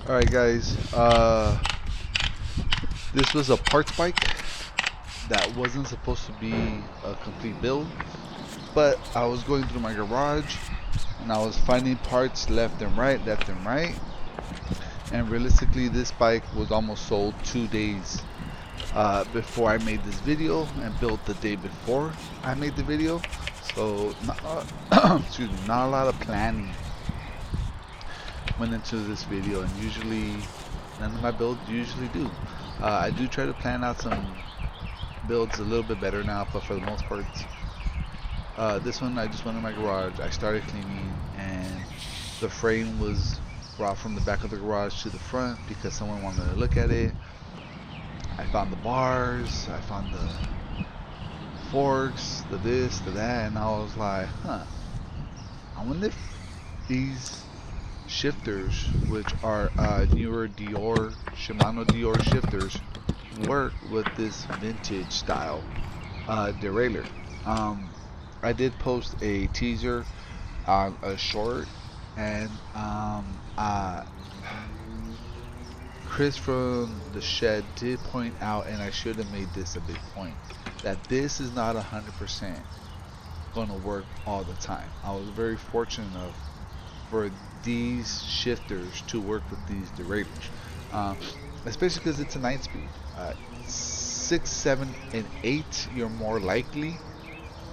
Alright guys, this was a parts bike that wasn't supposed to be a complete build, but I was going through my garage and I was finding parts left and right, and realistically this bike was almost sold 2 days before I made this video and built the day before I made the video. So excuse me, not a lot of planning went into this video, and usually none of my builds usually do. I do try to plan out some builds a little bit better now, but for the most part, this one I just went in my garage, I started cleaning, and the frame was brought from the back of the garage to the front because someone wanted to look at it. I found the bars, I found the forks, the this, the that, and I was like, I wonder if these shifters, which are newer Shimano Dior shifters, work with this vintage style derailleur. I did post a teaser on a short, and Chris from the shed did point out, and I should have made this a big point, that this is not 100% going to work all the time. I was very fortunate enough for these shifters to work with these derailleurs, especially because it's a 9-speed. 6, 7, and 8, you're more likely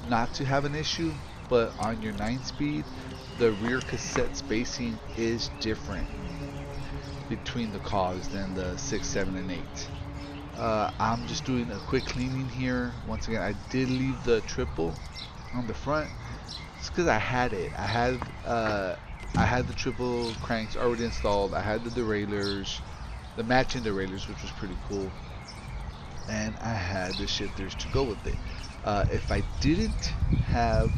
not to have an issue, but on your 9-speed, the rear cassette spacing is different between the cogs than the 6, 7, and 8. I'm just doing a quick cleaning here. Once again, I did leave the triple on the front. It's because I had it. I had the triple cranks already installed. I had the derailleurs, the matching derailleurs, which was pretty cool, and I had the shifters to go with it. If I didn't have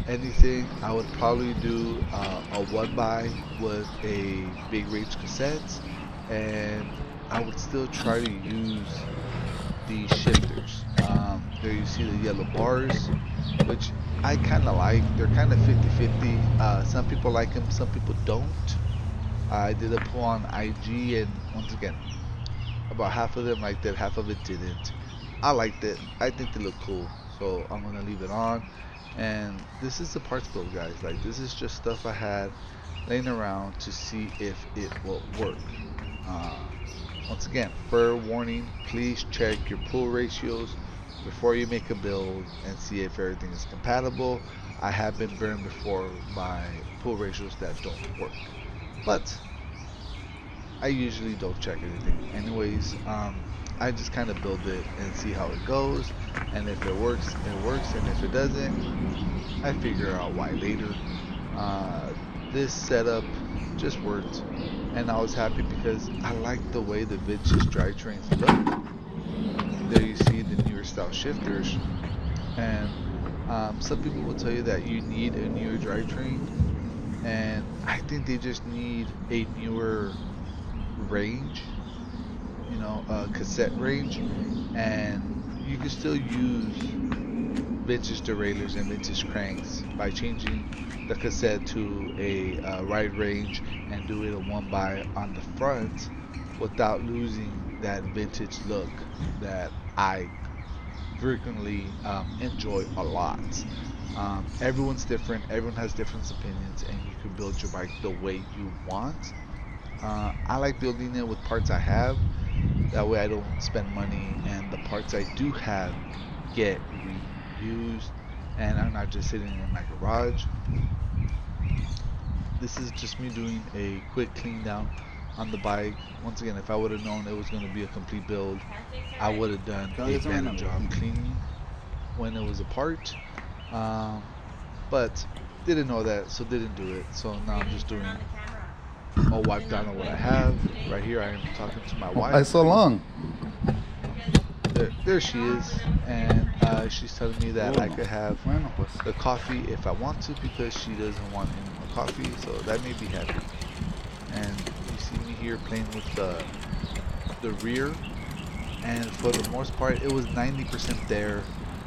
anything, I would probably do a 1x with a big range cassette, and I would still try to use these shifters. There you see the yellow bars, which I kind of like. They're kind of 50-50. Some people like them, some people don't. I did a poll on IG, and once again, about half of them liked it, half of it didn't. I liked it. I think they look cool, so I'm gonna leave it on. And this is the parts build, guys. Like, this is just stuff I had laying around to see if it will work. Once again, fair warning, please check your pull ratios before you make a build and see if everything is compatible. I have been burned before by pull ratios that don't work, but I usually don't check anything anyways. I just kind of build it and see how it goes, and if it works, it works, and if it doesn't, I figure out why later. This setup just worked, and I was happy because I like the way the vintage drivetrains look. There you see the newer style shifters, and some people will tell you that you need a newer drivetrain, and I think they just need a newer range, cassette range, and you can still use vintage derailleurs and vintage cranks by changing the cassette to a ride range and do it a 1x on the front without losing that vintage look that I frequently enjoy a lot. Everyone's different, everyone has different opinions, and you can build your bike the way you want. I like building it with parts I have. That way I don't spend money, and the parts I do have get reused, and I'm not just sitting in my garage. This is just me doing a quick clean down on the bike. Once again, if I would have known it was going to be a complete build, I would have done a better job cleaning when it was apart. But didn't know that, so didn't do it. So now I'm just doing a wipe down on what I have. Right here I am talking to my wife. Why so long? There she is, and she's telling me that I could have the coffee if I want to, because she doesn't want any more coffee, so that made me happy. And you see me here playing with the rear, and for the most part it was 90% there.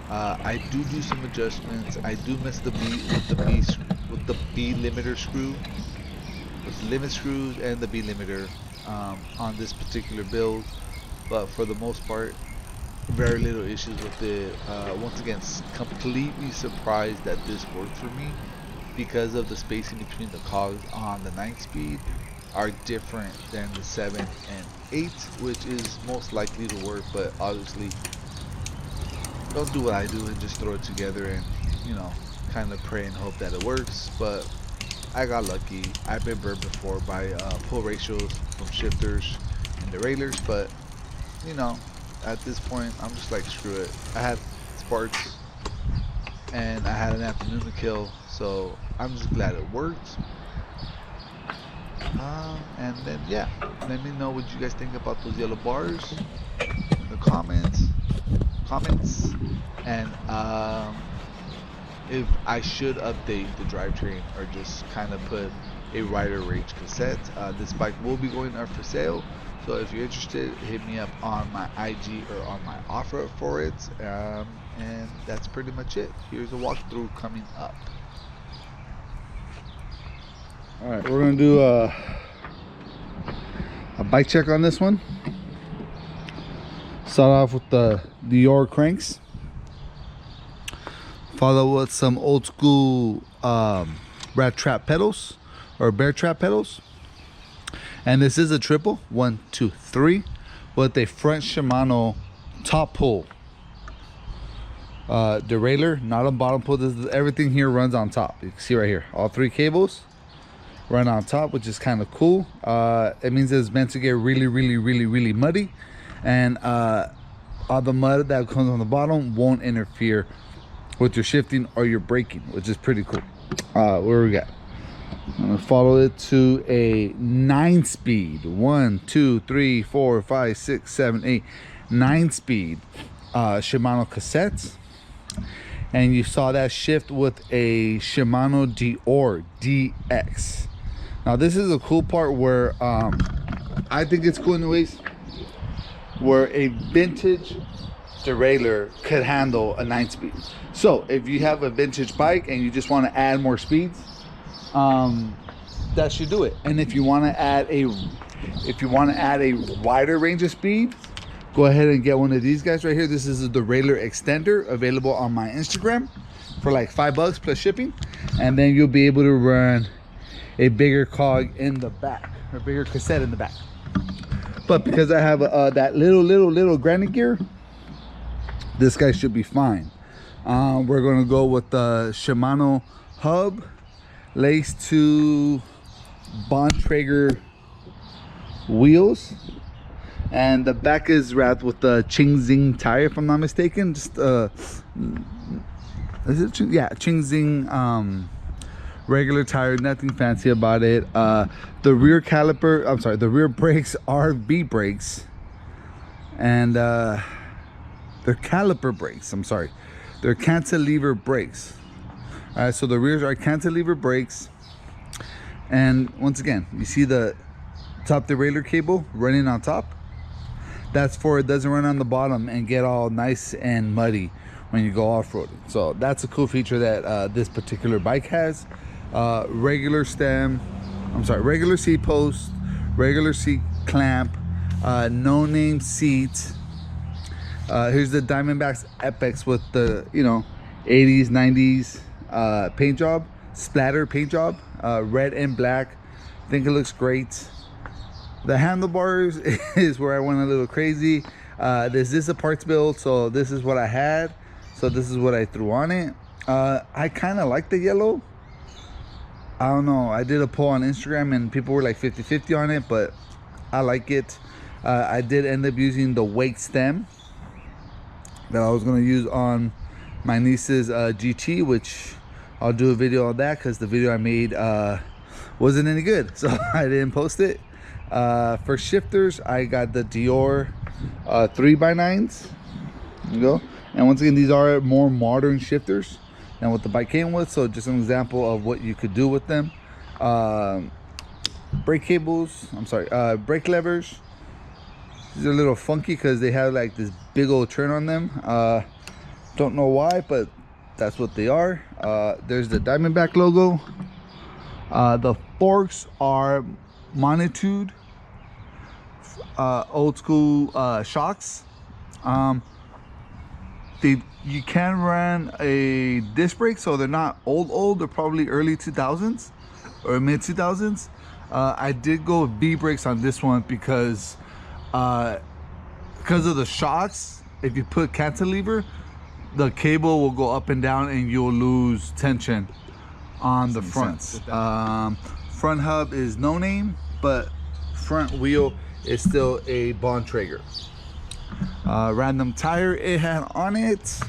I do some adjustments. I do miss the B with the B limiter screw, with the limit screws and the B limiter. on this particular build, but for the most part, very little issues with it. Once again, completely surprised that this worked for me because of the spacing between the cogs on the 9 speed are different than the 7 and 8, which is most likely to work, but obviously don't do what I do and just throw it together and, you know, kind of pray and hope that it works. But I got lucky. I've been burned before by pull ratios from shifters and derailleurs, but you know, at this point I'm just like, screw it. I had sparks and I had an afternoon to kill, so I'm just glad it worked. And then yeah, let me know what you guys think about those yellow bars in the comments, and if I should update the drivetrain or just kind of put a wider range cassette. This bike will be going up for sale, so if you're interested, hit me up on my IG or on my offer for it. And that's pretty much it. Here's a walkthrough coming up. All right, we're gonna do a bike check on this one. Start off with the Dior cranks. Follow with some old school rat trap pedals or bear trap pedals. And this is a triple 1, 2, 3 with a front Shimano top pull derailleur, not a bottom pull. This is, everything here runs on top. You can see right here, all 3 cables run on top, which is kind of cool. It means it's meant to get really muddy, and all the mud that comes on the bottom won't interfere with your shifting or your braking, which is pretty cool. Where we got, I'm gonna follow it to a 9 speed 1, 2, 3, 4, 5, 6, 7, 8, 9 speed Shimano cassettes. And you saw that shift with a Shimano Dior DX. Now this is a cool part where I think it's cool in the ways where a vintage derailleur could handle a 9 speed. So if you have a vintage bike and you just want to add more speeds, that should do it. And if you want to add a wider range of speed, go ahead and get one of these guys right here. This is a derailleur extender available on my Instagram for like $5 plus shipping, and then you'll be able to run a bigger cog in the back, or bigger cassette in the back. But because I have that little granite gear, this guy should be fine. We're gonna go with the Shimano hub laced to Bontrager wheels, and the back is wrapped with the Qingxing tire, if I'm not mistaken. Just is it yeah, Qingxing regular tire, nothing fancy about it. The rear caliper, I'm sorry, the rear brakes are V brakes, and they're caliper brakes, I'm sorry, they're cantilever brakes. All right, so the rears are cantilever brakes. And once again, you see the top derailleur cable running on top. That's for it doesn't run on the bottom and get all nice and muddy when you go off-roading. So that's a cool feature that this particular bike has. Regular stem, I'm sorry, regular seat post, regular seat clamp, no name seat. Here's the DiamondBack Ape with the, you know, 80s 90s paint job, splatter paint job, red and black. I think it looks great. The handlebars is where I went a little crazy. This is a parts build, so this is what I had, so this is what I threw on it. I kind of like the yellow. I don't know, I did a poll on Instagram and people were like 50-50 on it, but I like it. I did end up using the wake stem that I was going to use on my niece's GT, which I'll do a video on that because the video I made wasn't any good, so I didn't post it. For shifters, I got the Dior 3x9s. There you go. And once again, these are more modern shifters than what the bike came with, so just an example of what you could do with them. Brake cables, I'm sorry, brake levers. These are a little funky because they have like this big old turn on them. Don't know why, but that's what they are. There's the DiamondBack logo. The forks are monitude. old school shocks. You can run a disc brake, so they're not old. They're probably early 2000s or mid 2000s. I did go with V brakes on this one because of the shocks. If you put cantilever, the cable will go up and down and you'll lose tension on the front. Front hub is no name, but front wheel is still a Bontrager. Random tire it had on it,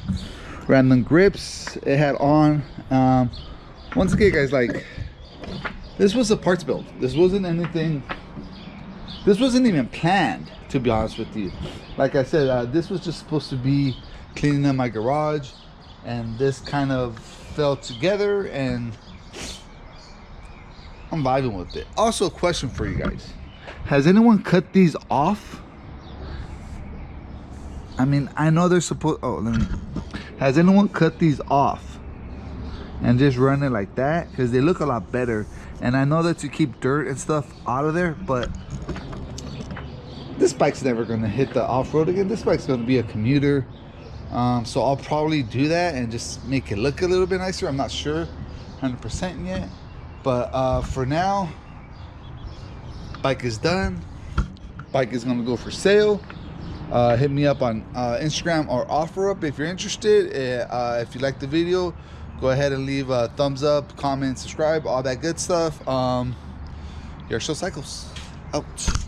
random grips it had on. Once again, guys, like, this was a parts build. This wasn't anything, this wasn't even planned, to be honest with you. Like I said, this was just supposed to be cleaning up my garage, and this kind of fell together and I'm vibing with it. Also, a question for you guys: has anyone cut these off? I mean, I know they're supposed, has anyone cut these off and just run it like that? Because they look a lot better. And I know that you keep dirt and stuff out of there, but this bike's never gonna hit the off-road again. This bike's gonna be a commuter. So I'll probably do that and just make it look a little bit nicer. I'm not sure 100% yet, but for now, bike is done. Bike is gonna go for sale. Hit me up on Instagram or OfferUp if you're interested. If you like the video, go ahead and leave a thumbs up, comment, subscribe, all that good stuff. Your Show Cycles out.